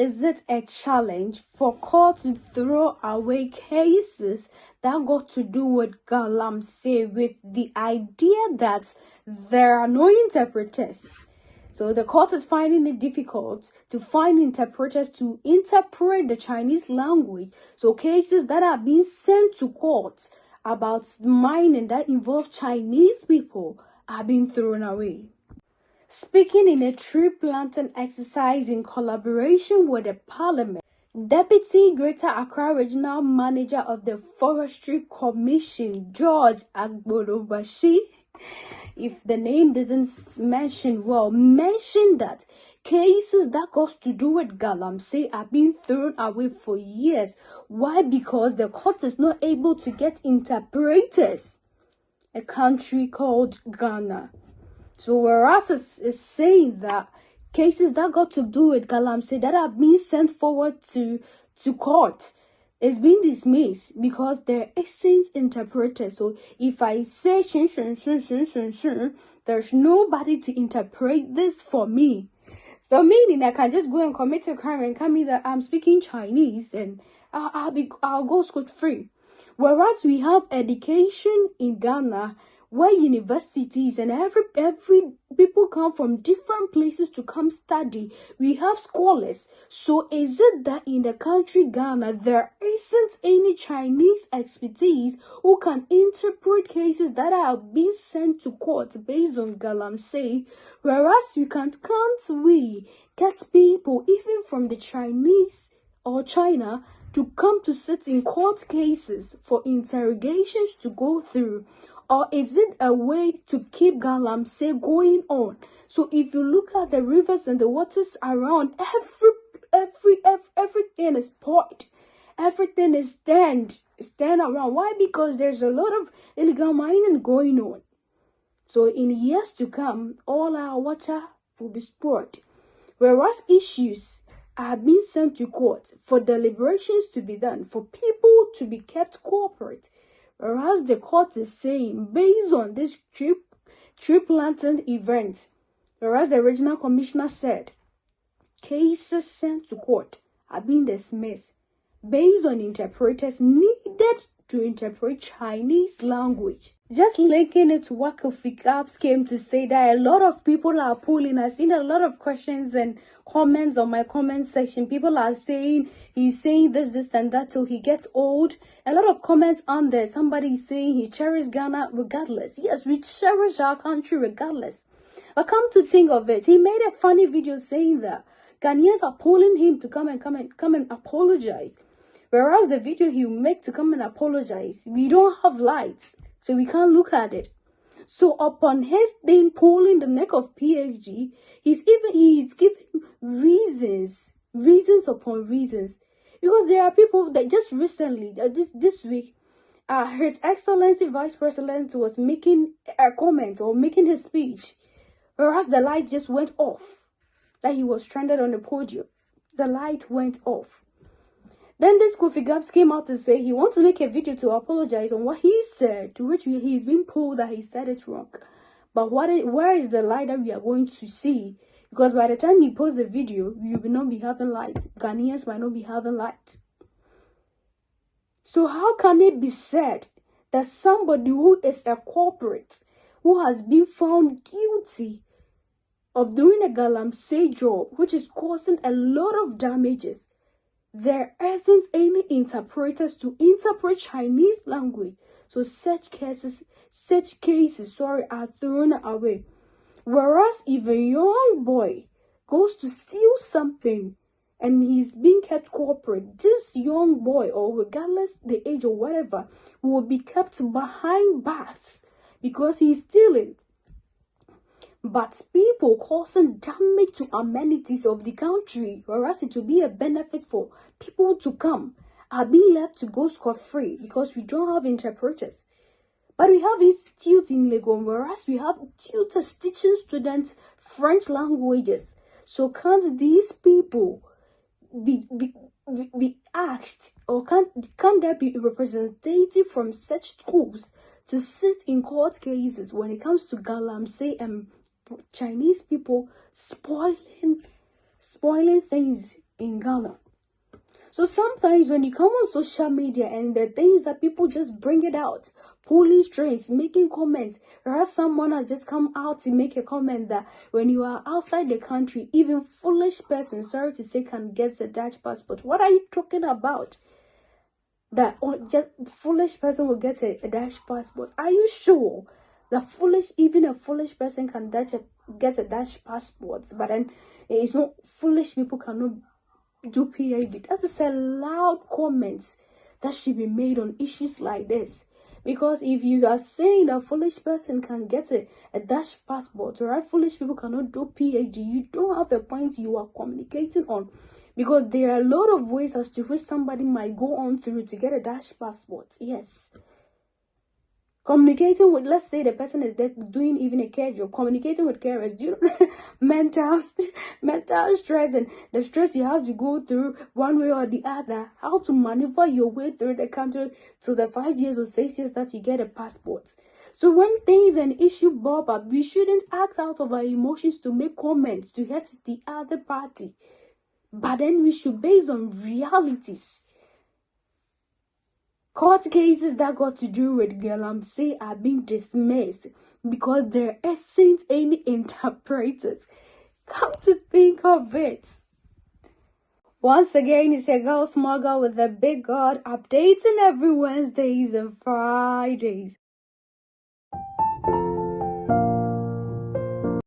is it a challenge for court to throw away cases that got to do with Galamsey with the idea that there are no interpreters? So the court is finding it difficult to find interpreters to interpret the Chinese language. So cases that are being sent to court about mining that involve Chinese people are being thrown away. Speaking in a tree planting exercise in collaboration with the Parliament, Deputy Greater Accra Regional Manager of the Forestry Commission, George Agborobashi, if the name doesn't mention well, mentioned that cases that got to do with Galamsey are being thrown away for years. Why? Because the court is not able to get interpreters. A country called Ghana. So whereas is saying that cases that got to do with Galamsey that are being sent forward to court is being dismissed because there isn't interpreters. So if I say there's nobody to interpret this for me. So meaning I can just go and commit a crime and tell me that I'm speaking Chinese and I'll go scot-free. Whereas we have education in Ghana where universities and every people come from different places to come study. We have scholars. So is it that in the country Ghana there isn't any Chinese expertise who can interpret cases that are being sent to court based on Galamsey? Whereas can't we get people even from the Chinese or China to come to sit in court cases for interrogations to go through? Or is it a way to keep Galamsey going on? So if you look at the rivers and the waters around, everything is spoiled. Everything is stand around. Why? Because there's a lot of illegal mining going on. So in years to come, all our water will be spoiled. Whereas issues are being sent to court for deliberations to be done, for people to be kept corporate. Whereas the court is saying, based on this tree planting event, whereas the regional commissioner said, cases sent to court are being dismissed based on interpreters needed to interpret Chinese language. Just linking it to what Kofi Gabs came to say, that a lot of people are pulling. I've seen a lot of questions and comments on my comment section. People are saying he's saying this and that till he gets old. A lot of comments on there. Somebody is saying he cherishes Ghana regardless. Yes, we cherish our country regardless. But come to think of it, he made a funny video saying that Ghanaians are pulling him to come and apologize. Whereas the video he will make to come and apologize, we don't have lights, so we can't look at it. So upon his thing pulling the neck of PhD, he's giving reasons upon reasons. Because there are people that just recently, this week, His Excellency Vice President was making a comment or making his speech, whereas the light just went off. That he was stranded on the podium. The light went off. Then this Kofi Gabs came out to say he wants to make a video to apologize on what he said, to which he's been told that he said it wrong. But where is the light that we are going to see? Because by the time he posts the video, we will not be having light. Ghanaians might not be having light. So how can it be said that somebody who is a corporate, who has been found guilty of doing a Galamsey job, which is causing a lot of damages, there isn't any interpreters to interpret Chinese language? So such cases are thrown away. Whereas if a young boy goes to steal something and he's being kept corporate, this young boy, or regardless the age or whatever, will be kept behind bars because he's stealing. But people causing damage to amenities of the country, whereas it will be a benefit for people to come, are being left to go scot-free because we don't have interpreters. But we have institutes in Legon, whereas we have tutors teaching students French languages. So can't these people be asked, or can there be a representative from such schools to sit in court cases when it comes to Galamsey and Chinese people spoiling things in Ghana. So sometimes when you come on social media and the things that people just bring it out, pulling strings, making comments, or someone has just come out to make a comment that when you are outside the country, even foolish person, sorry to say, can get a Dutch passport. What are you talking about? That just foolish person will get a Dutch passport? Are you sure that even a foolish person can get a Dutch passport? But then it's not foolish people cannot do PhD. That is a loud comment that should be made on issues like this. Because if you are saying that foolish person can get a Dutch passport, or foolish people cannot do PhD, you don't have a point you are communicating on. Because there are a lot of ways as to which somebody might go on through to get a Dutch passport. Yes. Communicating with, let's say the person is there doing even a care job, communicating with carers, do you know mental stress and the stress you have to go through one way or the other, how to maneuver your way through the country to the 5 years or 6 years that you get a passport. So when things and issue bob up, we shouldn't act out of our emotions to make comments to hurt the other party, but then we should base on realities. Court cases that got to do with Galamsey are being dismissed because there isn't any interpreters. Come to think of it. Once again, it's your girl Small Girl with the Big God, updating every Wednesdays and Fridays.